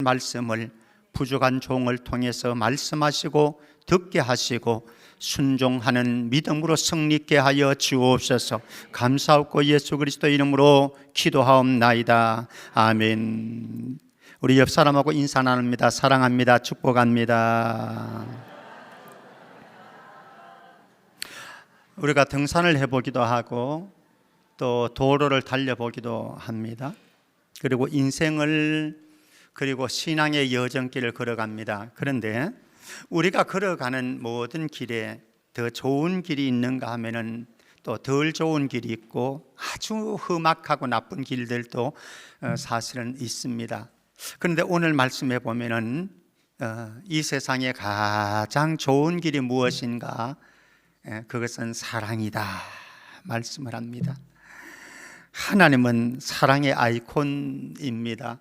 말씀을 부족한 종을 통해서 말씀하시고 듣게 하시고 순종하는 믿음으로 승리케 하여 주옵소서. 감사하고 예수 그리스도 이름으로 기도하옵나이다. 아멘. 우리 옆 사람하고 인사 나눕니다. 사랑합니다. 축복합니다. 우리가 등산을 해보기도 하고 또 도로를 달려보기도 합니다. 그리고 그리고 신앙의 여정길을 걸어갑니다. 그런데 우리가 걸어가는 모든 길에 더 좋은 길이 있는가 하면은 또 덜 좋은 길이 있고 아주 험악하고 나쁜 길들도 사실은 있습니다. 그런데 오늘 말씀해 보면은 이 세상에 가장 좋은 길이 무엇인가? 그것은 사랑이다 말씀을 합니다. 하나님은 사랑의 아이콘입니다.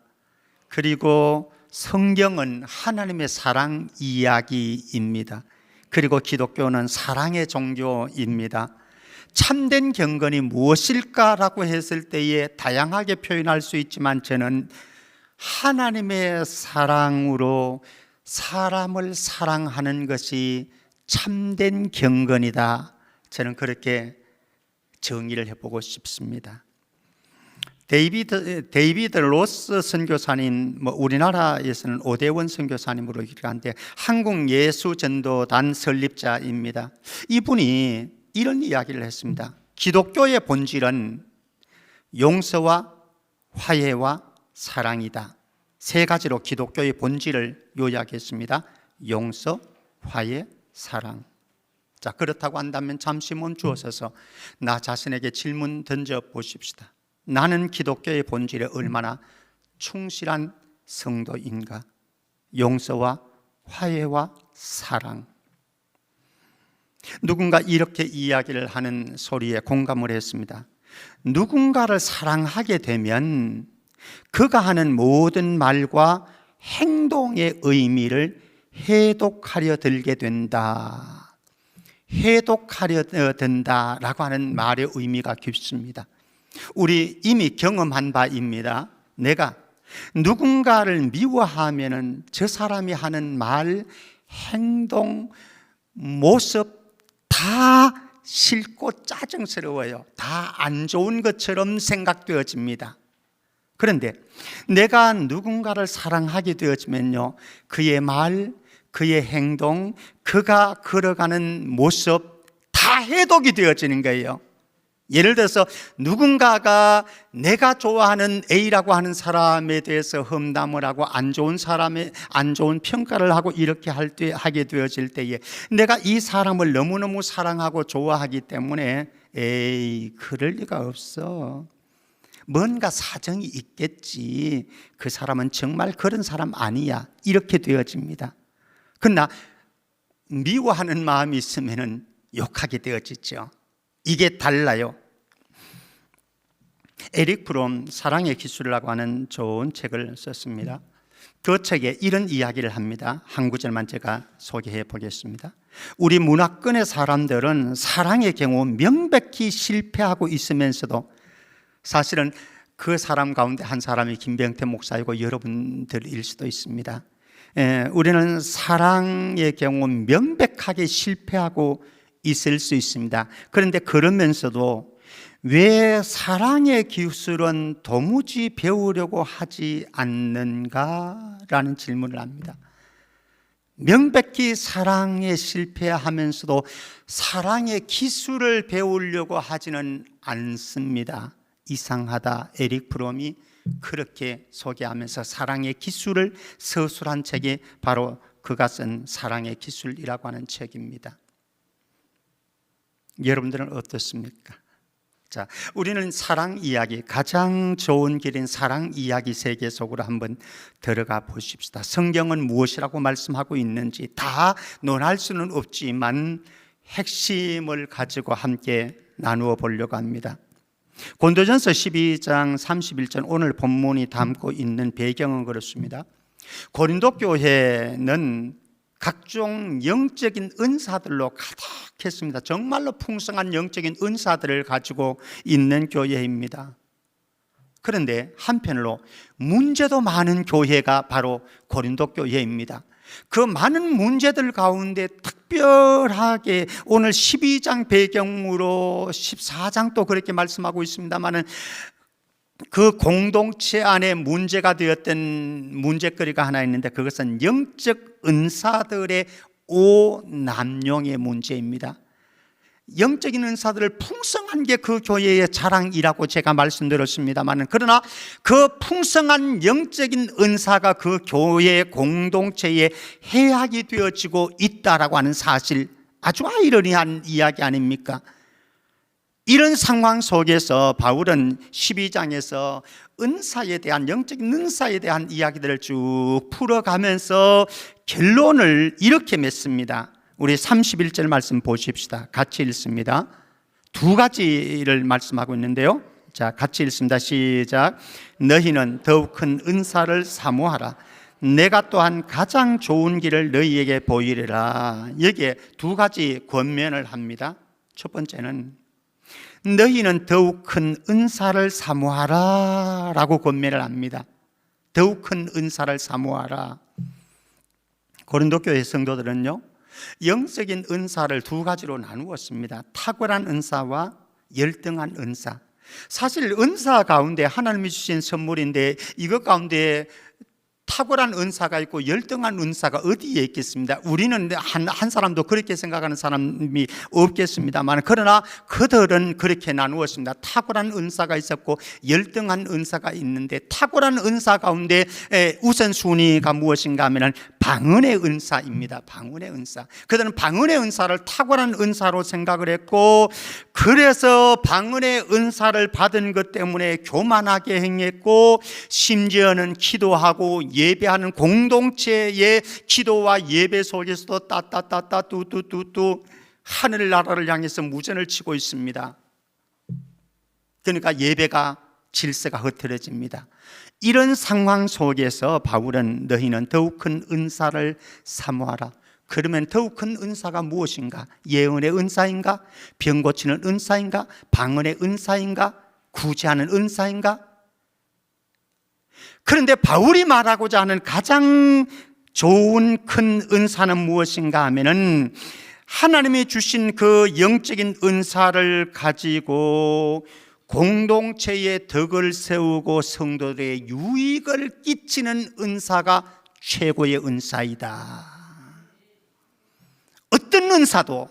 그리고 성경은 하나님의 사랑 이야기입니다. 그리고 기독교는 사랑의 종교입니다. 참된 경건이 무엇일까라고 했을 때에 다양하게 표현할 수 있지만 저는 하나님의 사랑으로 사람을 사랑하는 것이 참된 경건이다. 저는 그렇게 정의를 해보고 싶습니다. 데이비드 로스 선교사님, 우리나라에서는 오대원 선교사님으로 일하는데 한국 예수전도단 설립자입니다. 이분이 이런 이야기를 했습니다. 기독교의 본질은 용서와 화해와 사랑이다. 세 가지로 기독교의 본질을 요약했습니다. 용서, 화해, 사랑. 자, 그렇다고 한다면 잠시 멈추어서서 나 자신에게 질문 던져 보십시다. 나는 기독교의 본질에 얼마나 충실한 성도인가? 용서와 화해와 사랑. 누군가 이렇게 이야기를 하는 소리에 공감을 했습니다. 누군가를 사랑하게 되면 그가 하는 모든 말과 행동의 의미를 해독하려 들게 된다. 해독하려 든다라고 하는 말의 의미가 깊습니다. 우리 이미 경험한 바입니다. 내가 누군가를 미워하면은 저 사람이 하는 말, 행동, 모습 다 싫고 짜증스러워요. 다 안 좋은 것처럼 생각되어집니다. 그런데 내가 누군가를 사랑하게 되어지면요, 그의 말, 그의 행동, 그가 걸어가는 모습 다 해독이 되어지는 거예요. 예를 들어서 누군가가 내가 좋아하는 A라고 하는 사람에 대해서 험담을 하고 안 좋은 평가를 하고 이렇게 하게 되어질 때에 내가 이 사람을 너무너무 사랑하고 좋아하기 때문에 에이, 그럴 리가 없어. 뭔가 사정이 있겠지. 그 사람은 정말 그런 사람 아니야. 이렇게 되어집니다. 그러나 미워하는 마음이 있으면 욕하게 되어지죠. 이게 달라요. 에릭 프롬 사랑의 기술이라고 하는 좋은 책을 썼습니다. 그 책에 이런 이야기를 합니다. 한 구절만 제가 소개해 보겠습니다. 우리 문화권의 사람들은 사랑의 경우 명백히 실패하고 있으면서도 사실은 그 사람 가운데 한 사람이 김병태 목사이고 여러분들일 수도 있습니다. 우리는 사랑의 경우 명백하게 실패하고 있을 수 있습니다. 그런데 그러면서도 왜 사랑의 기술은 도무지 배우려고 하지 않는가라는 질문을 합니다. 명백히 사랑에 실패하면서도 사랑의 기술을 배우려고 하지는 않습니다. 이상하다. 에릭 프롬이 그렇게 소개하면서 사랑의 기술을 서술한 책이 바로 그가 쓴 사랑의 기술이라고 하는 책입니다. 여러분들은 어떻습니까? 자, 우리는 사랑 이야기, 가장 좋은 길인 사랑 이야기 세계 속으로 한번 들어가 보십시다. 성경은 무엇이라고 말씀하고 있는지 다 논할 수는 없지만 핵심을 가지고 함께 나누어 보려고 합니다. 고린도전서 12장 31절 오늘 본문이 담고 있는 배경은 그렇습니다. 고린도 교회는 각종 영적인 은사들로 가득했습니다. 정말로 풍성한 영적인 은사들을 가지고 있는 교회입니다. 그런데 한편으로 문제도 많은 교회가 바로 고린도 교회입니다. 그 많은 문제들 가운데 특별하게 오늘 12장 배경으로 14장도 그렇게 말씀하고 있습니다만은 그 공동체 안에 문제가 되었던 문제거리가 하나 있는데 그것은 영적 은사들의 오남용의 문제입니다. 영적인 은사들을 풍성한 게 그 교회의 자랑이라고 제가 말씀드렸습니다만, 그러나 그 풍성한 영적인 은사가 그 교회 공동체에 해악이 되어지고 있다라고 하는 사실, 아주 아이러니한 이야기 아닙니까? 이런 상황 속에서 바울은 12장에서 은사에 대한, 영적인 은사에 대한 이야기들을 쭉 풀어가면서 결론을 이렇게 맺습니다. 우리 31절 말씀 보십시다. 같이 읽습니다. 두 가지를 말씀하고 있는데요. 자, 같이 읽습니다. 시작. 너희는 더욱 큰 은사를 사모하라. 내가 또한 가장 좋은 길을 너희에게 보이리라. 여기에 두 가지 권면을 합니다. 첫 번째는 너희는 더욱 큰 은사를 사모하라 라고 권면을 합니다. 더욱 큰 은사를 사모하라. 고린도 교회 성도들은요, 영적인 은사를 두 가지로 나누었습니다. 탁월한 은사와 열등한 은사. 사실 은사 가운데 하나님이 주신 선물인데 이것 가운데 탁월한 은사가 있고 열등한 은사가 어디에 있겠습니다. 우리는 한 사람도 그렇게 생각하는 사람이 없겠습니다만, 그러나 그들은 그렇게 나누었습니다. 탁월한 은사가 있었고 열등한 은사가 있는데, 탁월한 은사 가운데 우선순위가 무엇인가 하면 방언의 은사입니다. 방언의 은사. 그들은 방언의 은사를 탁월한 은사로 생각을 했고, 그래서 방언의 은사를 받은 것 때문에 교만하게 행했고, 심지어는 기도하고 예배하는 공동체의 기도와 예배 속에서도 따따따따 뚜뚜뚜뚜 하늘나라를 향해서 무전을 치고 있습니다. 그러니까 예배가 질서가 흐트러집니다. 이런 상황 속에서 바울은 너희는 더욱 큰 은사를 사모하라. 그러면 더욱 큰 은사가 무엇인가? 예언의 은사인가? 병 고치는 은사인가? 방언의 은사인가? 구제하는 은사인가? 그런데 바울이 말하고자 하는 가장 좋은 큰 은사는 무엇인가 하면은 하나님이 주신 그 영적인 은사를 가지고 공동체의 덕을 세우고 성도들의 유익을 끼치는 은사가 최고의 은사이다. 어떤 은사도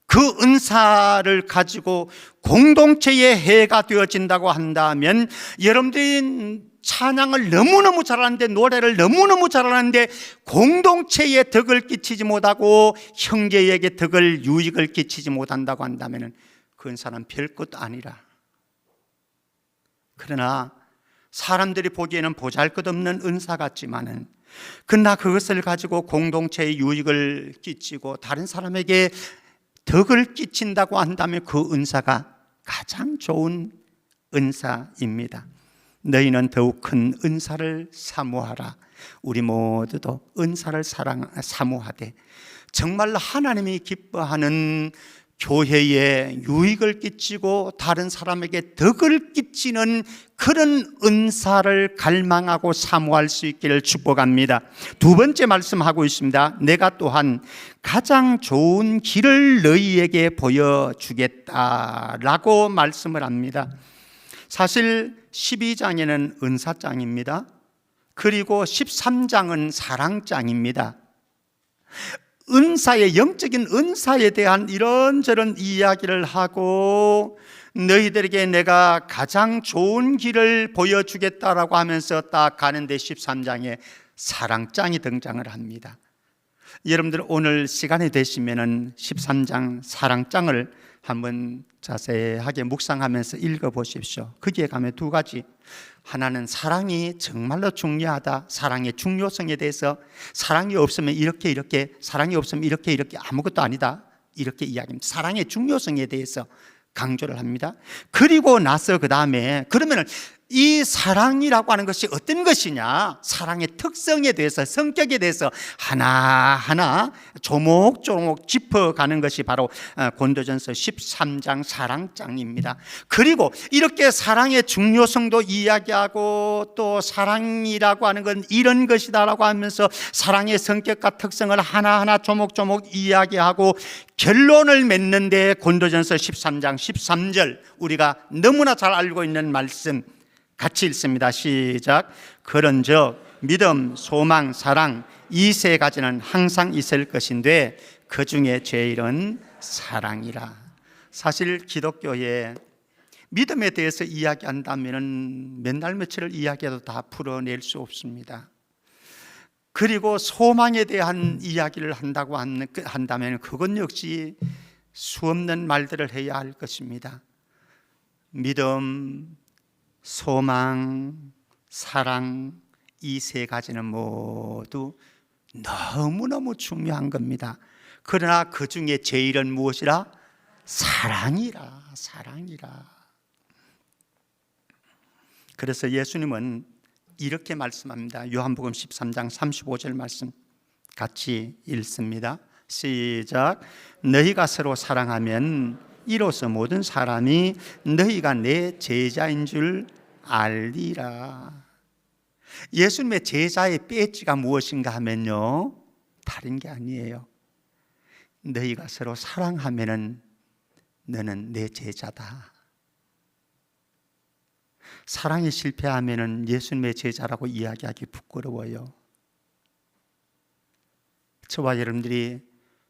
그 은사를 가지고 공동체의 해가 되어진다고 한다면, 여러분들이 찬양을 너무너무 잘하는데, 노래를 너무너무 잘하는데 공동체에 덕을 끼치지 못하고 형제에게 덕을, 유익을 끼치지 못한다고 한다면 그 은사는 별것도 아니라. 그러나 사람들이 보기에는 보잘것없는 은사 같지만은, 그러나 그것을 가지고 공동체의 유익을 끼치고 다른 사람에게 덕을 끼친다고 한다면 그 은사가 가장 좋은 은사입니다. 너희는 더욱 큰 은사를 사모하라. 우리 모두도 은사를 사모하되 정말로 하나님이 기뻐하는 교회에 유익을 끼치고 다른 사람에게 덕을 끼치는 그런 은사를 갈망하고 사모할 수 있기를 축복합니다. 두 번째 말씀하고 있습니다. 내가 또한 가장 좋은 길을 너희에게 보여주겠다라고 말씀을 합니다. 사실 12장에는 은사장입니다. 그리고 13장은 사랑장입니다. 은사의, 영적인 은사에 대한 이런저런 이야기를 하고 너희들에게 내가 가장 좋은 길을 보여주겠다라고 하면서 딱 가는데 13장에 사랑장이 등장을 합니다. 여러분들 오늘 시간이 되시면은 13장 사랑장을 한번 자세하게 묵상하면서 읽어보십시오. 거기에 가면 두 가지, 하나는 사랑이 정말로 중요하다, 사랑의 중요성에 대해서, 사랑이 없으면 이렇게, 사랑이 없으면 이렇게 아무것도 아니다, 이렇게 이야기합니다. 사랑의 중요성에 대해서 강조를 합니다. 그리고 나서 그 다음에 그러면은 이 사랑이라고 하는 것이 어떤 것이냐, 사랑의 특성에 대해서, 성격에 대해서 하나하나 조목조목 짚어가는 것이 바로 고린도전서 13장 사랑장입니다. 그리고 이렇게 사랑의 중요성도 이야기하고 또 사랑이라고 하는 건 이런 것이다라고 하면서 사랑의 성격과 특성을 하나하나 조목조목 이야기하고 결론을 맺는데 고린도전서 13장 13절, 우리가 너무나 잘 알고 있는 말씀 같이 읽습니다. 시작. 그런즉 믿음, 소망, 사랑 이 세 가지는 항상 있을 것인데 그 중에 제일은 사랑이라. 사실 기독교에 믿음에 대해서 이야기한다면 맨날 며칠을 이야기해도 다 풀어낼 수 없습니다. 그리고 소망에 대한 이야기를 한다고 한다면 그건 역시 수없는 말들을 해야 할 것입니다. 믿음, 소망, 사랑 이 세 가지는 모두 너무너무 중요한 겁니다. 그러나 그 중에 제일은 무엇이라? 사랑이라. 그래서 예수님은 이렇게 말씀합니다. 요한복음 13장 35절 말씀 같이 읽습니다. 시작. 너희가 서로 사랑하면 이로써 모든 사람이 너희가 내 제자인 줄 알리라. 예수님의 제자의 배지가 무엇인가 하면요, 다른 게 아니에요. 너희가 서로 사랑하면은 너는 내 제자다. 사랑에 실패하면은 예수님의 제자라고 이야기하기 부끄러워요. 저와 여러분들이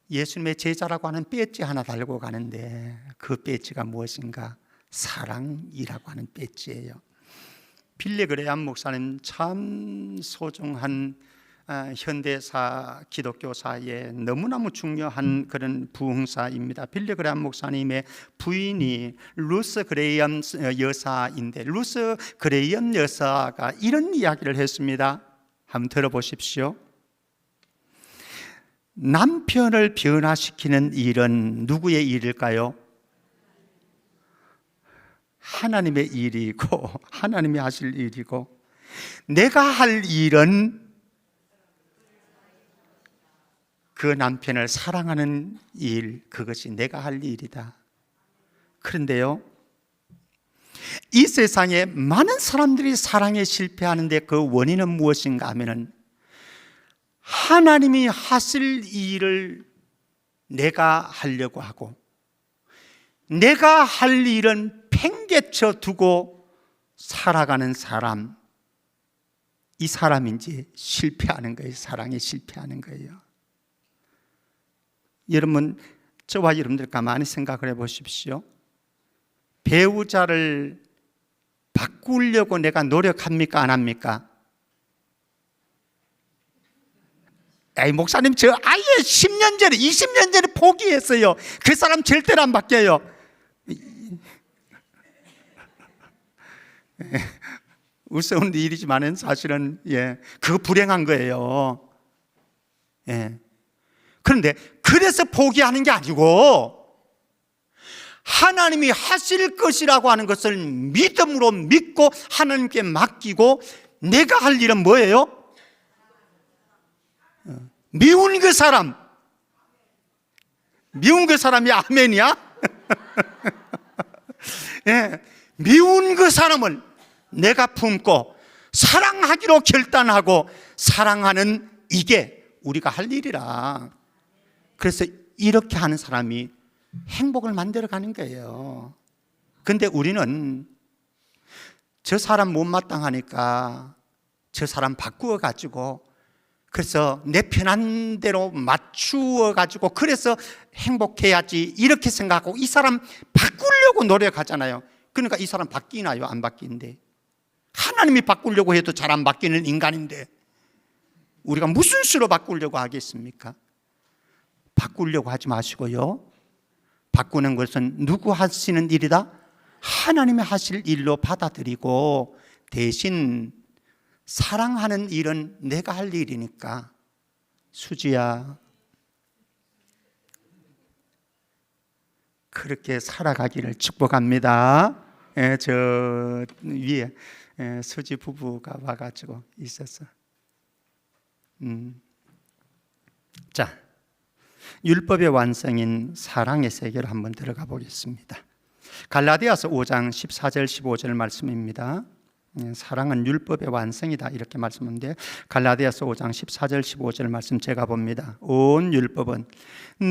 예수님의 제자라고 하는 배지 하나 달고 가는데 그 배지가 무엇인가? 사랑이라고 하는 배지예요. 빌리 그레이엄 목사님 참 소중한 현대사 기독교사에 너무너무 중요한 그런 부흥사입니다. 빌리 그레이엄 목사님의 부인이 루스 그레이엄 여사인데, 루스 그레이엄 여사가 이런 이야기를 했습니다. 한번 들어보십시오. 남편을 변화시키는 일은 누구의 일일까요? 하나님의 일이고, 하나님이 하실 일이고, 내가 할 일은 그 남편을 사랑하는 일, 그것이 내가 할 일이다. 그런데요, 이 세상에 많은 사람들이 사랑에 실패하는데 그 원인은 무엇인가 하면은 하나님이 하실 일을 내가 하려고 하고, 내가 할 일은 팽개쳐 두고 살아가는 사람, 이 사람인지 실패하는 거예요. 사랑에 실패하는 거예요. 여러분, 저와 여러분들 가만히 생각을 해보십시오. 배우자를 바꾸려고 내가 노력합니까? 안 합니까? 에이, 목사님, 저 아예 10년 전에, 20년 전에 포기했어요. 그 사람 절대로 안 바뀌어요. 우스운 일이지만 사실은 그거 불행한 거예요. 그런데 그래서 포기하는 게 아니고 하나님이 하실 것이라고 하는 것을 믿음으로 믿고 하나님께 맡기고, 내가 할 일은 뭐예요? 미운 그 사람, 미운 그 사람이 아멘이야? 미운 그 사람을 내가 품고 사랑하기로 결단하고 사랑하는, 이게 우리가 할 일이라. 그래서 이렇게 하는 사람이 행복을 만들어 가는 거예요. 근데 우리는 저 사람 못마땅하니까 저 사람 바꾸어 가지고, 그래서 내 편한 대로 맞추어 가지고, 그래서 행복해야지 이렇게 생각하고 이 사람 바꾸려고 노력하잖아요. 그러니까 이 사람 바뀌나요? 안 바뀌는데. 하나님이 바꾸려고 해도 잘 안 바뀌는 인간인데 우리가 무슨 수로 바꾸려고 하겠습니까? 바꾸려고 하지 마시고요, 바꾸는 것은 누구 하시는 일이다? 하나님이 하실 일로 받아들이고, 대신 사랑하는 일은 내가 할 일이니까, 수지야, 그렇게 살아가기를 축복합니다. 저 위에 수지 부부가 와가지고 있었어. 자, 율법의 완성인 사랑의 세계로 한번 들어가 보겠습니다. 갈라디아서 5장 14절 15절 말씀입니다. 사랑은 율법의 완성이다 이렇게 말씀하는데, 갈라디아서 5장 14절 15절 말씀 제가 봅니다. 온 율법은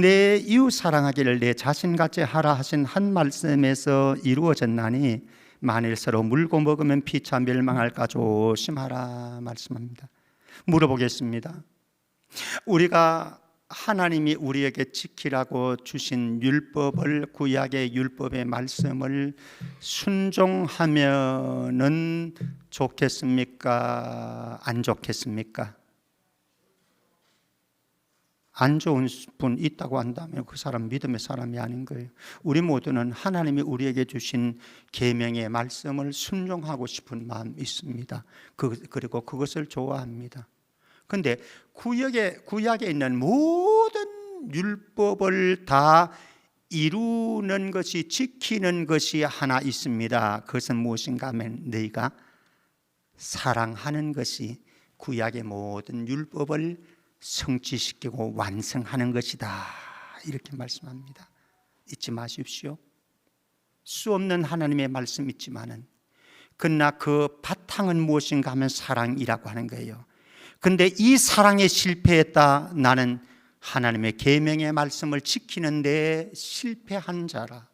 내 이웃 사랑하기를 내 자신같이 하라 하신 한 말씀에서 이루어졌나니 만일 서로 물고 먹으면 피차 멸망할까 조심하라 말씀합니다. 물어보겠습니다. 우리가 하나님이 우리에게 지키라고 주신 율법을, 구약의 율법의 말씀을 순종하면은 좋겠습니까? 안 좋겠습니까? 안 좋은 분 있다고 한다면 그 사람 믿음의 사람이 아닌 거예요. 우리 모두는 하나님이 우리에게 주신 계명의 말씀을 순종하고 싶은 마음이 있습니다. 그리고 그것을 좋아합니다. 그런데 구약에 있는 모든 율법을 다 이루는 것이, 지키는 것이 하나 있습니다. 그것은 무엇인가 하면 너희가 사랑하는 것이 구약의 모든 율법을 성취시키고 완성하는 것이다 이렇게 말씀합니다. 잊지 마십시오. 수 없는 하나님의 말씀 있지만은 그러나 그 바탕은 무엇인가 하면 사랑이라고 하는 거예요. 근데 이 사랑에 실패했다. 나는 하나님의 계명의 말씀을 지키는 데 실패한 자라.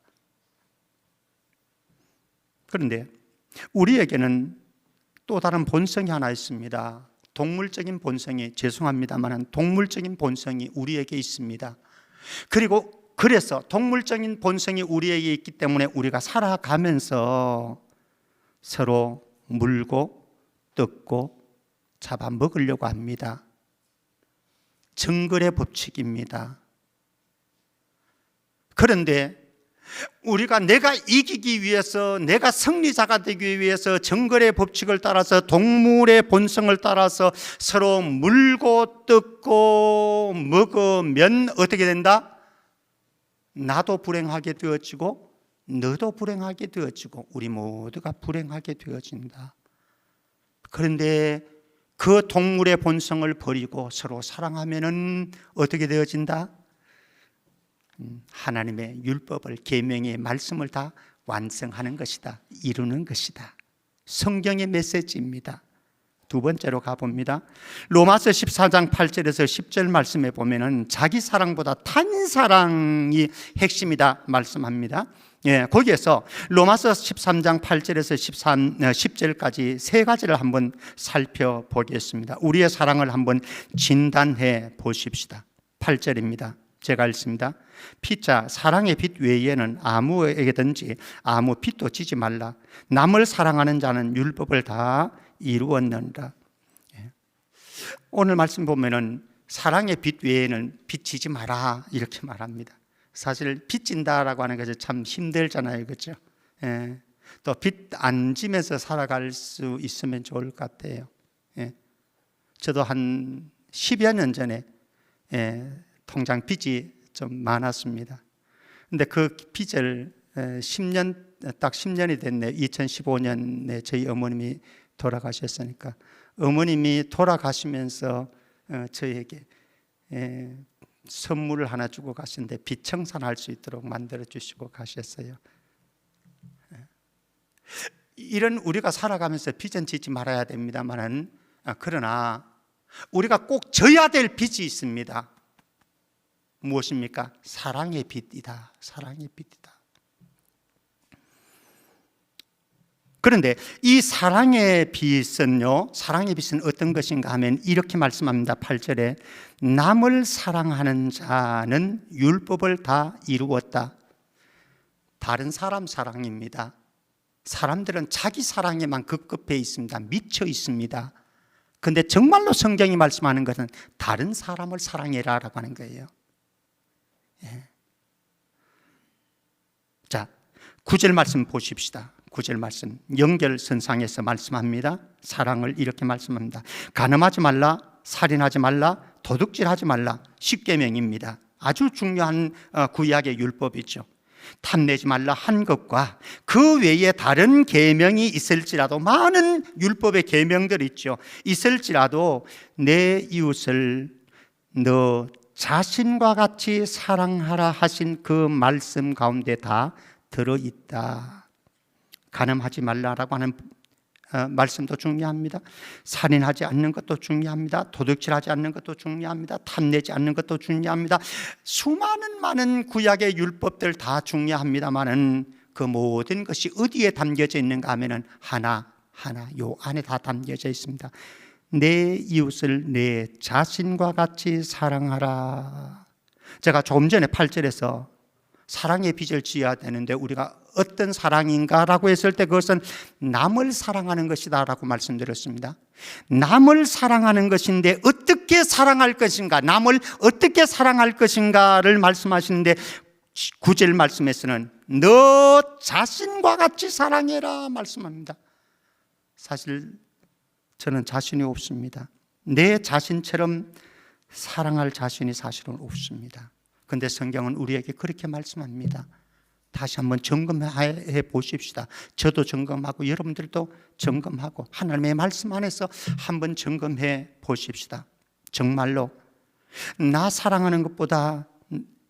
그런데 우리에게는 또 다른 본성이 하나 있습니다. 동물적인 본성이, 죄송합니다만 동물적인 본성이 우리에게 있습니다. 그래서 동물적인 본성이 우리에게 있기 때문에 우리가 살아가면서 서로 물고 뜯고 잡아먹으려고 합니다. 정글의 법칙입니다. 그런데 내가 이기기 위해서, 내가 승리자가 되기 위해서 정글의 법칙을 따라서, 동물의 본성을 따라서 서로 물고 뜯고 먹으면 어떻게 된다? 나도 불행하게 되어지고 너도 불행하게 되어지고 우리 모두가 불행하게 되어진다. 그런데 그 동물의 본성을 버리고 서로 사랑하면은 어떻게 되어진다? 하나님의 율법을, 계명의 말씀을 다 완성하는 것이다, 이루는 것이다. 성경의 메시지입니다. 두 번째로 가봅니다. 로마서 14장 8절에서 10절 말씀에 보면은 자기 사랑보다 단 사랑이 핵심이다 말씀합니다. 거기에서 로마서 13장 8절에서 10절까지 세 가지를 한번 살펴보겠습니다. 우리의 사랑을 한번 진단해 보십시다. 8절입니다. 제가 읽습니다. 피자, 사랑의 빛 외에는 아무에게든지 아무 빛도 지지 말라. 남을 사랑하는 자는 율법을 다 이루었느니라. 오늘 말씀 보면은 사랑의 빛 외에는 빛 지지 마라 이렇게 말합니다. 사실 빛 진다라고 하는 것이 참 힘들잖아요, 그렇죠? 또 빛 안 지면서 살아갈 수 있으면 좋을 것 같아요. 저도 한 10여 년 전에 통장 빚이 좀 많았습니다. 근데 그 빚을 딱 10년이 됐네요. 2015년에 저희 어머님이 돌아가셨으니까, 어머님이 돌아가시면서 저에게 선물을 하나 주고 가시는데 빚 청산할 수 있도록 만들어 주시고 가셨어요. 이런 우리가 살아가면서 빚은 지지 말아야 됩니다만은, 그러나 우리가 꼭 져야 될 빚이 있습니다. 무엇입니까? 사랑의 빚이다. 사랑의 빚이다. 그런데 이 사랑의 빚은요, 사랑의 빚은 어떤 것인가 하면 이렇게 말씀합니다. 8절에 남을 사랑하는 자는 율법을 다 이루었다. 다른 사람 사랑입니다. 사람들은 자기 사랑에만 급급해 있습니다. 미쳐 있습니다. 그런데 정말로 성경이 말씀하는 것은 다른 사람을 사랑해라라고 하는 거예요. 자, 9절 말씀 보십시다. 9절 말씀 연결선상에서 말씀합니다. 사랑을 이렇게 말씀합니다. 간음하지 말라, 살인하지 말라, 도둑질하지 말라. 10계명입니다. 아주 중요한 구약의 율법이죠. 탐내지 말라 한 것과 그 외에 다른 계명이 있을지라도, 많은 율법의 계명들이 있죠. 있을지라도 내 이웃을 너 자신과 같이 사랑하라 하신 그 말씀 가운데 다 들어있다. 간음하지 말라라고 하는 말씀도 중요합니다. 살인하지 않는 것도 중요합니다. 도둑질하지 않는 것도 중요합니다. 탐내지 않는 것도 중요합니다. 수많은 많은 구약의 율법들 다 중요합니다만은 그 모든 것이 어디에 담겨져 있는가 하면은 하나 요 안에 다 담겨져 있습니다. 내 이웃을 내 자신과 같이 사랑하라. 제가 조금 전에 8절에서 사랑의 빚을 지어야 되는데 우리가 어떤 사랑인가라고 했을 때 그것은 남을 사랑하는 것이다 라고 말씀드렸습니다. 남을 사랑하는 것인데 어떻게 사랑할 것인가, 남을 어떻게 사랑할 것인가를 말씀하시는데 9절 말씀에서는 너 자신과 같이 사랑해라 말씀합니다. 사실 저는 자신이 없습니다. 내 자신처럼 사랑할 자신이 사실은 없습니다. 그런데 성경은 우리에게 그렇게 말씀합니다. 다시 한번 점검해 보십시다. 저도 점검하고 여러분들도 점검하고 하나님의 말씀 안에서 한번 점검해 보십시다. 정말로 나 사랑하는 것보다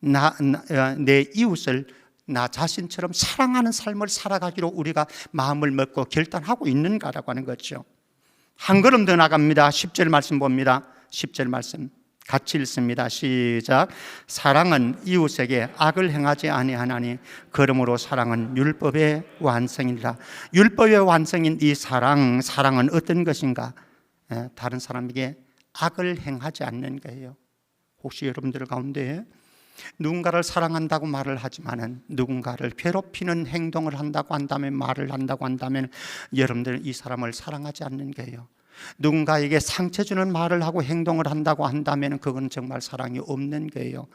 내 이웃을 나 자신처럼 사랑하는 삶을 살아가기로 우리가 마음을 먹고 결단하고 있는가라고 하는 거죠. 한 걸음 더 나갑니다. 10절 말씀 봅니다. 10절 말씀 같이 읽습니다. 시작. 사랑은 이웃에게 악을 행하지 아니하나니 그러므로 사랑은 율법의 완성이라. 율법의 완성인 이 사랑은 어떤 것인가? 다른 사람에게 악을 행하지 않는 거예요. 혹시 여러분들 가운데 누군가를 사랑한다고 말을 하지만은 누군가를 괴롭히는 행동을 한다고 한다면, 말을 한다고 한다면 여러분들은 이 사람을 사랑하지 않는 거예요. 누군가에게 상처 주는 말을 하고 행동을 한다고 한다면 그건 정말 사랑이 없는 거예요.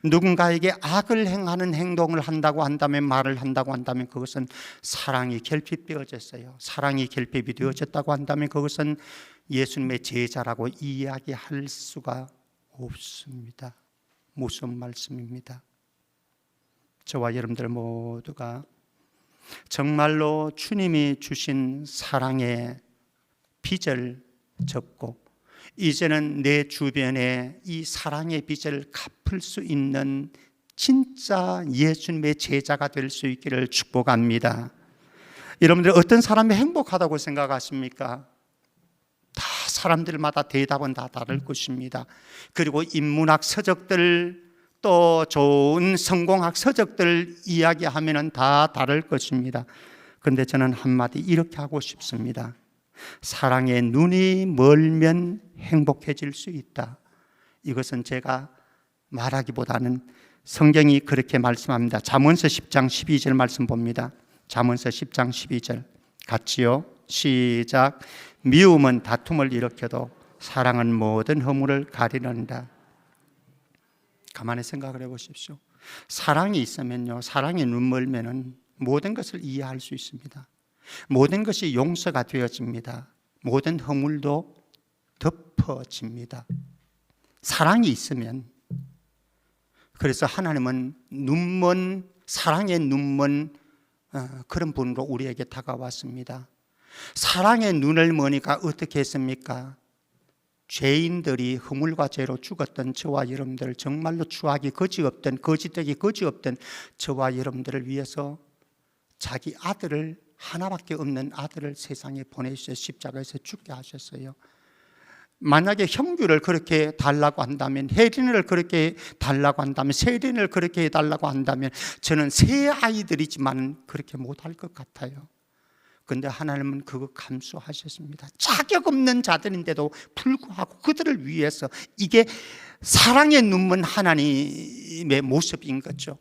누군가에게 악을 행하는 행동을 한다고 한다면, 말을 한다고 한다면 그것은 사랑이 결핍되어졌어요. 사랑이 결핍이 되어졌다고 한다면 그것은 예수님의 제자라고 이야기할 수가 없습니다. 무슨 말씀입니다? 저와 여러분들 모두가 정말로 주님이 주신 사랑의 빚을 졌고 이제는 내 주변에 이 사랑의 빚을 갚을 수 있는 진짜 예수님의 제자가 될 수 있기를 축복합니다. 여러분들 어떤 사람이 행복하다고 생각하십니까? 다 사람들마다 대답은 다 다를 것입니다. 그리고 인문학 서적들 또 좋은 성공학 서적들 이야기하면 다 다를 것입니다. 그런데 저는 한마디 이렇게 하고 싶습니다. 사랑에 눈이 멀면 행복해질 수 있다. 이것은 제가 말하기보다는 성경이 그렇게 말씀합니다. 잠언서 10장 12절 말씀 봅니다. 잠언서 10장 12절 같이요. 시작. 미움은 다툼을 일으켜도 사랑은 모든 허물을 가리는다. 가만히 생각을 해보십시오. 사랑이 있으면요, 사랑에 눈 멀면은 모든 것을 이해할 수 있습니다. 모든 것이 용서가 되어집니다. 모든 허물도 덮어집니다. 사랑이 있으면. 그래서 하나님은 눈먼, 사랑의 눈먼 그런 분으로 우리에게 다가왔습니다. 사랑의 눈을 머니까 어떻게 했습니까? 죄인들이 허물과 죄로 죽었던 저와 여러분들, 정말로 추하기 거지없던, 거짓되기 거지없던 저와 여러분들을 위해서 자기 아들을, 하나밖에 없는 아들을 세상에 보내주셔서 십자가에서 죽게 하셨어요. 만약에 형규를 그렇게 달라고 한다면, 혜린을 그렇게 달라고 한다면, 세린을 그렇게 해달라고 한다면 저는 새 아이들이지만 그렇게 못할 것 같아요. 그런데 하나님은 그거 감수하셨습니다. 자격 없는 자들인데도 불구하고 그들을 위해서, 이게 사랑의 눈먼 하나님의 모습인 거죠.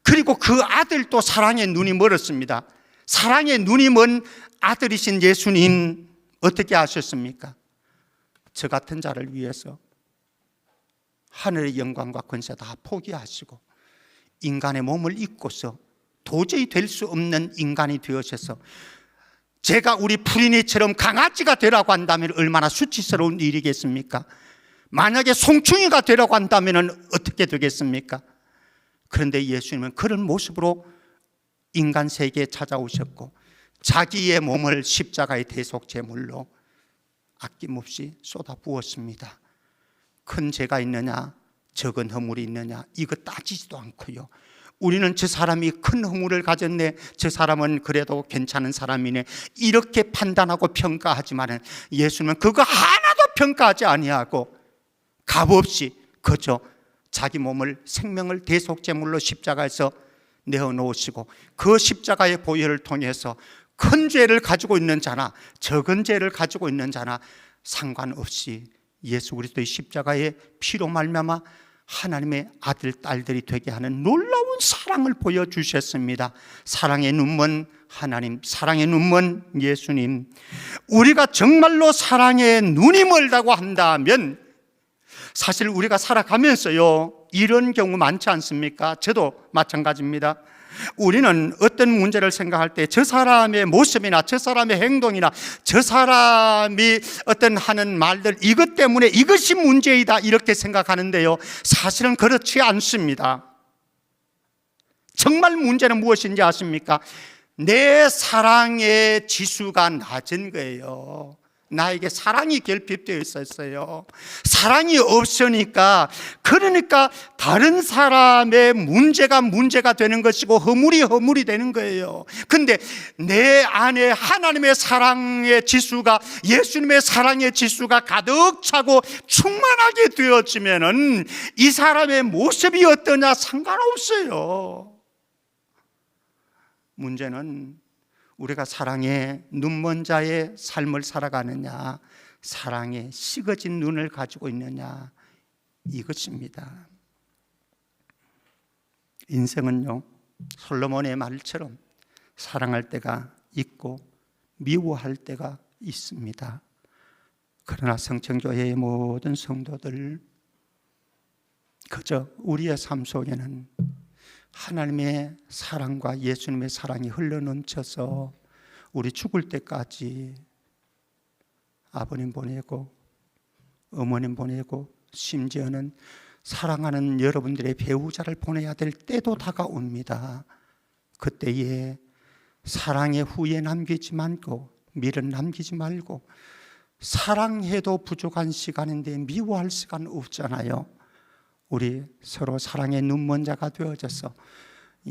그리고 그 아들도 사랑의 눈이 멀었습니다. 사랑의 눈이 먼 아들이신 예수님 어떻게 하셨습니까? 저 같은 자를 위해서 하늘의 영광과 권세 다 포기하시고 인간의 몸을 입고서 도저히 될 수 없는 인간이 되어셔서, 제가 우리 푸린이처럼 강아지가 되라고 한다면 얼마나 수치스러운 일이겠습니까? 만약에 송충이가 되라고 한다면 어떻게 되겠습니까? 그런데 예수님은 그런 모습으로 인간 세계에 찾아오셨고 자기의 몸을 십자가의 대속제물로 아낌없이 쏟아부었습니다. 큰 죄가 있느냐 적은 허물이 있느냐 이거 따지지도 않고요, 우리는 저 사람이 큰 허물을 가졌네, 저 사람은 그래도 괜찮은 사람이네, 이렇게 판단하고 평가하지만 예수님은 그거 하나도 평가하지 아니하고 값없이 그저 자기 몸을 생명을 대속제물로 십자가에서 내어놓으시고 그 십자가의 보혈을 통해서 큰 죄를 가지고 있는 자나 적은 죄를 가지고 있는 자나 상관없이 예수 그리스도의 십자가의 피로 말미암아 하나님의 아들 딸들이 되게 하는 놀라운 사랑을 보여주셨습니다. 사랑의 눈먼 하나님, 사랑의 눈먼 예수님. 우리가 정말로 사랑의 눈이 멀다고 한다면 사실 우리가 살아가면서요 이런 경우 많지 않습니까? 저도 마찬가지입니다. 우리는 어떤 문제를 생각할 때 저 사람의 모습이나 저 사람의 행동이나 저 사람이 어떤 하는 말들 이것 때문에 이것이 문제이다 이렇게 생각하는데요, 사실은 그렇지 않습니다. 정말 문제는 무엇인지 아십니까? 내 사랑의 지수가 낮은 거예요. 나에게 사랑이 결핍되어 있었어요. 사랑이 없으니까, 그러니까 다른 사람의 문제가 되는 것이고 허물이 되는 거예요. 근데 내 안에 하나님의 사랑의 지수가, 예수님의 사랑의 지수가 가득 차고 충만하게 되어지면은 이 사람의 모습이 어떠냐 상관없어요. 문제는 우리가 사랑의 눈먼 자의 삶을 살아가느냐, 사랑의 식어진 눈을 가지고 있느냐, 이것입니다. 인생은요 솔로몬의 말처럼 사랑할 때가 있고 미워할 때가 있습니다. 그러나 성천교회의 모든 성도들, 그저 우리의 삶 속에는 하나님의 사랑과 예수님의 사랑이 흘러넘쳐서 우리 죽을 때까지 아버님 보내고 어머님 보내고 심지어는 사랑하는 여러분들의 배우자를 보내야 될 때도 다가옵니다. 그때에 사랑의 후에 남기지 말고 미련 남기지 말고, 사랑해도 부족한 시간인데 미워할 시간 없잖아요. 우리 서로 사랑의 눈먼 자가 되어져서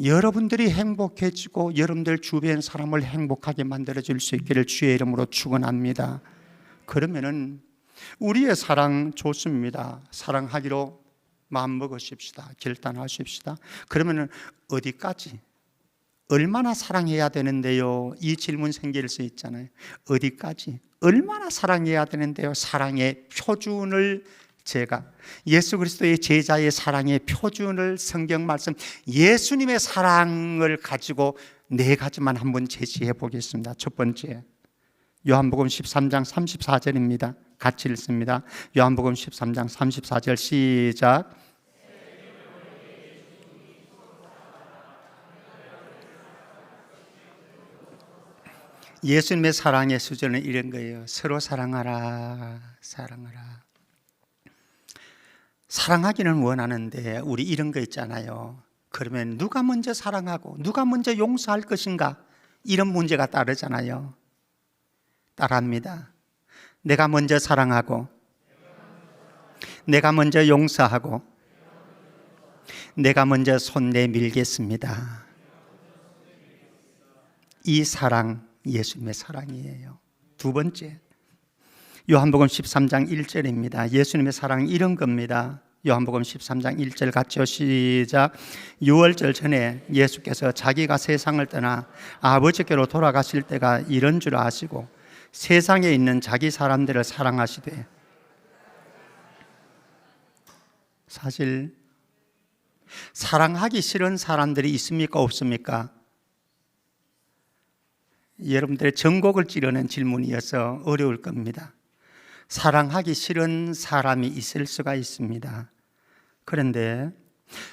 여러분들이 행복해지고 여러분들 주변 사람을 행복하게 만들어줄 수 있기를 주의 이름으로 축원합니다. 그러면은 우리의 사랑 좋습니다. 사랑하기로 마음먹으십시다. 결단하십시다. 그러면은 어디까지, 얼마나 사랑해야 되는데요? 이 질문 생길 수 있잖아요. 어디까지, 얼마나 사랑해야 되는데요? 사랑의 표준을 제가 예수 그리스도의 제자의 사랑의 표준을 성경 말씀 예수님의 사랑을 가지고 네 가지만 한번 제시해 보겠습니다. 첫 번째, 요한복음 13장 34절입니다. 같이 읽습니다. 요한복음 13장 34절 시작. 예수님의 사랑의 수준은 이런 거예요. 서로 사랑하라, 사랑하라. 사랑하기는 원하는데 우리 이런 거 있잖아요. 그러면 누가 먼저 사랑하고 누가 먼저 용서할 것인가, 이런 문제가 따르잖아요. 따라합니다. 내가 먼저 사랑하고 내가 먼저 용서하고 내가 먼저 손 내밀겠습니다. 이 사랑 예수님의 사랑이에요. 두 번째, 요한복음 13장 1절입니다. 예수님의 사랑은 이런 겁니다. 요한복음 13장 1절 같이요. 시작. 유월절 전에 예수께서 자기가 세상을 떠나 아버지께로 돌아가실 때가 이런 줄 아시고 세상에 있는 자기 사람들을 사랑하시되, 사실 사랑하기 싫은 사람들이 있습니까 없습니까? 여러분들의 전곡을 찌르는 질문이어서 어려울 겁니다. 사랑하기 싫은 사람이 있을 수가 있습니다. 그런데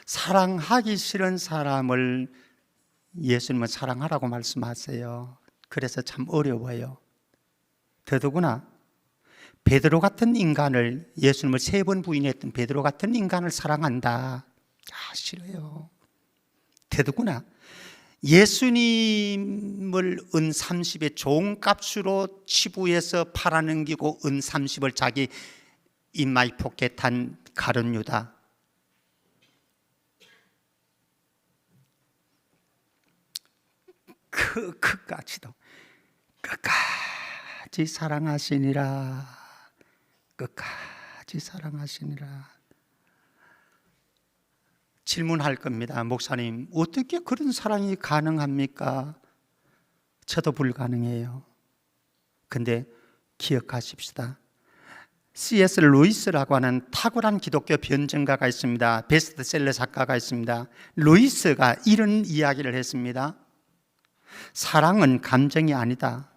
사랑하기 싫은 사람을 예수님은 사랑하라고 말씀하세요. 그래서 참 어려워요. 더더구나 베드로 같은 인간을, 예수님을 3번 부인했던 베드로 같은 인간을 사랑한다. 싫어요. 되더구나. 예수님을 은 30의 좋은 값으로 치부해서 팔아넘기고 은 30을 자기 인마이 포켓한 가룟 유다. 그까지도 끝까지 사랑하시니라. 끝까지 사랑하시니라. 질문할 겁니다. 목사님, 어떻게 그런 사랑이 가능합니까? 저도 불가능해요. 근데 기억하십시다. C.S. 루이스라고 하는 탁월한 기독교 변증가가 있습니다. 베스트셀러 작가가 있습니다. 루이스가 이런 이야기를 했습니다. 사랑은 감정이 아니다.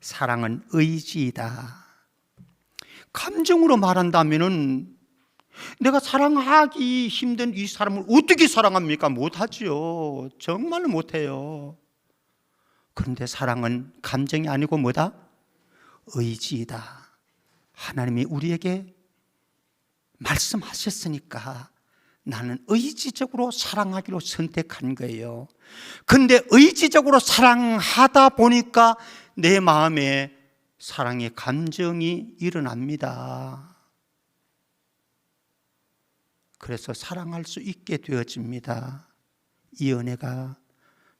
사랑은 의지이다. 감정으로 말한다면은 내가 사랑하기 힘든 이 사람을 어떻게 사랑합니까? 못하지요. 정말로 못해요. 그런데 사랑은 감정이 아니고 뭐다? 의지이다. 하나님이 우리에게 말씀하셨으니까 나는 의지적으로 사랑하기로 선택한 거예요. 근데 의지적으로 사랑하다 보니까 내 마음에 사랑의 감정이 일어납니다. 그래서 사랑할 수 있게 되어집니다. 이 은혜가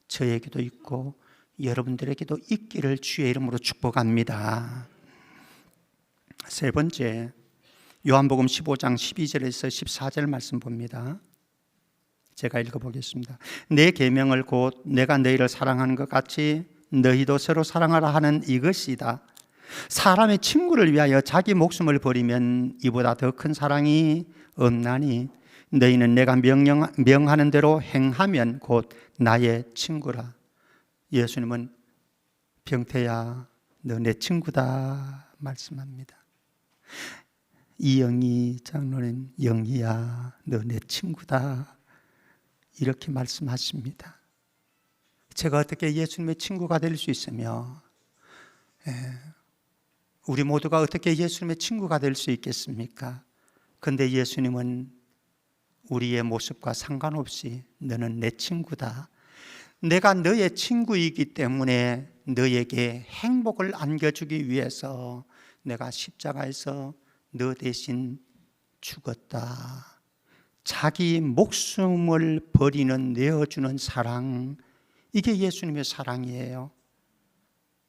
저에게도 있고 여러분들에게도 있기를 주의 이름으로 축복합니다. 세 번째, 요한복음 15장 12절에서 14절 말씀 봅니다. 제가 읽어보겠습니다. 내 계명을 곧 내가 너희를 사랑하는 것 같이 너희도 서로 사랑하라 하는 이것이다. 사람의 친구를 위하여 자기 목숨을 버리면 이보다 더 큰 사랑이 없나니 너희는 내가 명하는 대로 행하면 곧 나의 친구라. 예수님은 병태야 너 내 친구다 말씀합니다. 이영희 장로님, 영희야 너 내 친구다 이렇게 말씀하십니다. 제가 어떻게 예수님의 친구가 될 수 있으며 우리 모두가 어떻게 예수님의 친구가 될 수 있겠습니까? 그런데 예수님은 우리의 모습과 상관없이 너는 내 친구다. 내가 너의 친구이기 때문에 너에게 행복을 안겨주기 위해서 내가 십자가에서 너 대신 죽었다. 자기 목숨을 버리는, 내어주는 사랑, 이게 예수님의 사랑이에요.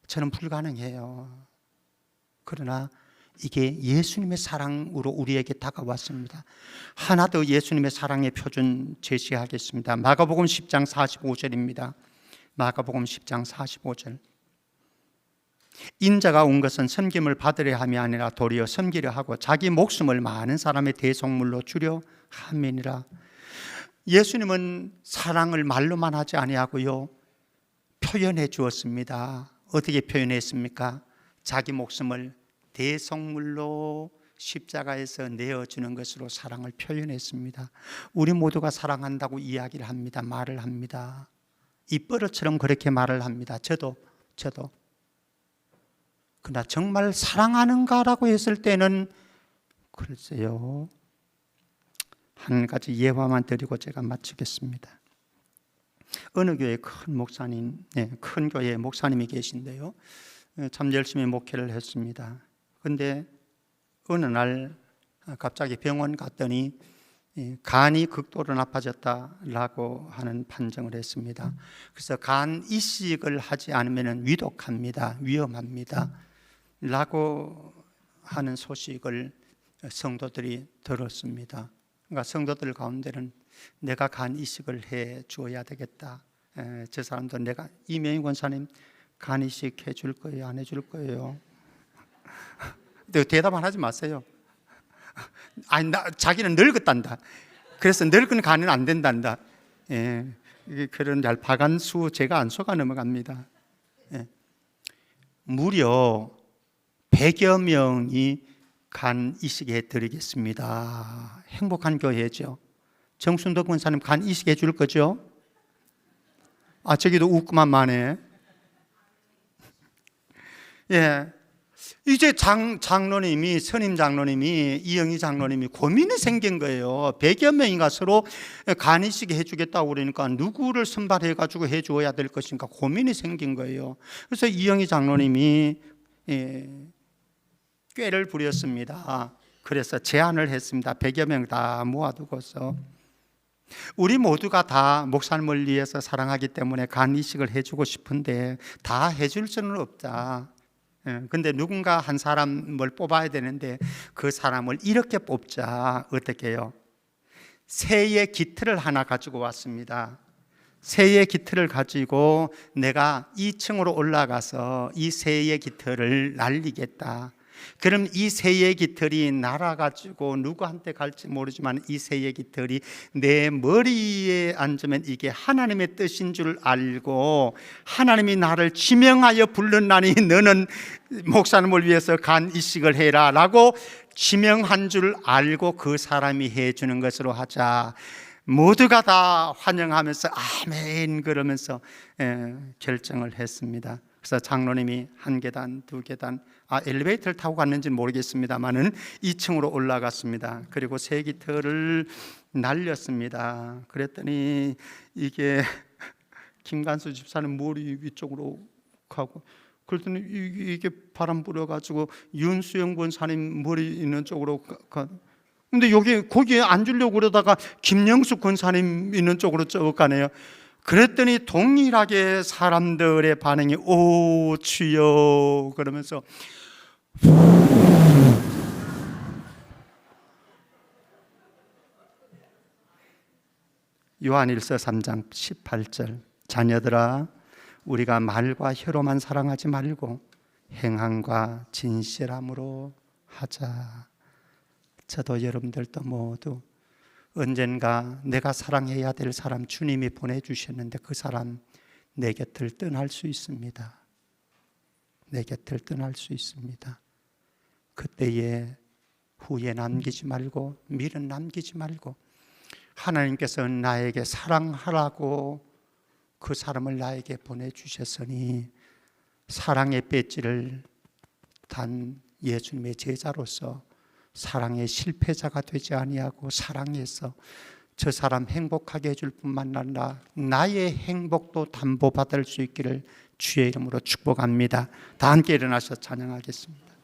저는 불가능해요. 그러나 이게 예수님의 사랑으로 우리에게 다가왔습니다. 하나 더 예수님의 사랑의 표준 제시하겠습니다. 마가복음 10장 45절입니다. 마가복음 10장 45절. 인자가 온 것은 섬김을 받으려 함이 아니라 도리어 섬기려 하고 자기 목숨을 많은 사람의 대속물로 주려 함이니라. 예수님은 사랑을 말로만 하지 아니하고요, 표현해 주었습니다. 어떻게 표현했습니까? 자기 목숨을 대속물로 십자가에서 내어주는 것으로 사랑을 표현했습니다. 우리 모두가 사랑한다고 이야기를 합니다. 말을 합니다. 입버릇처럼 그렇게 말을 합니다. 저도. 그러나 정말 사랑하는가라고 했을 때는 글쎄요, 한 가지 예화만 드리고 제가 마치겠습니다. 어느 교회 큰 목사님, 큰 교회 목사님이 계신데요, 참 열심히 목회를 했습니다. 근데 어느 날 갑자기 병원 갔더니 간이 극도로 나빠졌다라고 하는 판정을 했습니다. 그래서 간 이식을 하지 않으면 위독합니다, 위험합니다 라고 하는 소식을 성도들이 들었습니다. 그러니까 성도들 가운데는 내가 간 이식을 해 주어야 되겠다. 저 사람도 내가, 이명희 권사님 간 이식 해줄 거예요, 안 해줄 거예요? 대답 안 하지 마세요. 아니, 자기는 늙었단다. 그래서 늙은 간은 안 된단다. 그런 얄팍한 제가 안 속아 넘어갑니다. 무려 100여 명이 간 이식해 드리겠습니다. 행복한 교회죠. 정순덕 권사님 간 이식해 줄 거죠? 저기도 웃고만 마네. 이제 장로님이, 선임 장로님이, 이영희 장로님이 고민이 생긴 거예요. 100여 명이가 서로 간이식 해주겠다고 그러니까 누구를 선발해가지고 해줘야 될 것인가 고민이 생긴 거예요. 그래서 이영희 장로님이 꾀를 부렸습니다. 그래서 제안을 했습니다. 100여 명 다 모아두고서 우리 모두가 다 목사님을 위해서 사랑하기 때문에 간이식을 해주고 싶은데 다 해줄 수는 없다. 근데 누군가 한 사람을 뽑아야 되는데 그 사람을 이렇게 뽑자. 어떻게 해요? 새의 깃털을 하나 가지고 왔습니다. 새의 깃털을 가지고 내가 2층으로 올라가서 이 새의 깃털을 날리겠다. 그럼 이 새의 깃털이 날아가지고 누구한테 갈지 모르지만 이 새의 깃털이 내 머리에 앉으면 이게 하나님의 뜻인 줄 알고 하나님이 나를 지명하여 불렀나니 너는 목사님을 위해서 간이식을 해라 라고 지명한 줄 알고 그 사람이 해주는 것으로 하자. 모두가 다 환영하면서 아멘 그러면서 결정을 했습니다. 그래서 장로님이 한 계단, 두 계단, 엘리베이터를 타고 갔는지는 모르겠습니다만은 2층으로 올라갔습니다. 그리고 새 깃털을 날렸습니다. 그랬더니 이게 김관수 집사님 머리 위쪽으로 가고, 그랬더니 이게 바람 불어가지고 윤수영 권사님 머리 있는 쪽으로 가. 근데 거기에 앉으려고 그러다가 김영숙 권사님 있는 쪽으로 쭉 가네요. 그랬더니 동일하게 사람들의 반응이 오 주여 그러면서 요한일서 3장 18절 자녀들아 우리가 말과 혀로만 사랑하지 말고 행함과 진실함으로 하자. 저도 여러분들도 모두 언젠가 내가 사랑해야 될 사람 주님이 보내주셨는데 그 사람 내 곁을 떠날 수 있습니다. 내 곁을 떠날 수 있습니다. 그때에 후회 남기지 말고 미련 남기지 말고 하나님께서 나에게 사랑하라고 그 사람을 나에게 보내주셨으니 사랑의 배지를 단 예수님의 제자로서 사랑의 실패자가 되지 아니하고 사랑해서 저 사람 행복하게 해줄 뿐만 아니라 나의 행복도 담보받을 수 있기를 주의 이름으로 축복합니다. 다 함께 일어나서 찬양하겠습니다.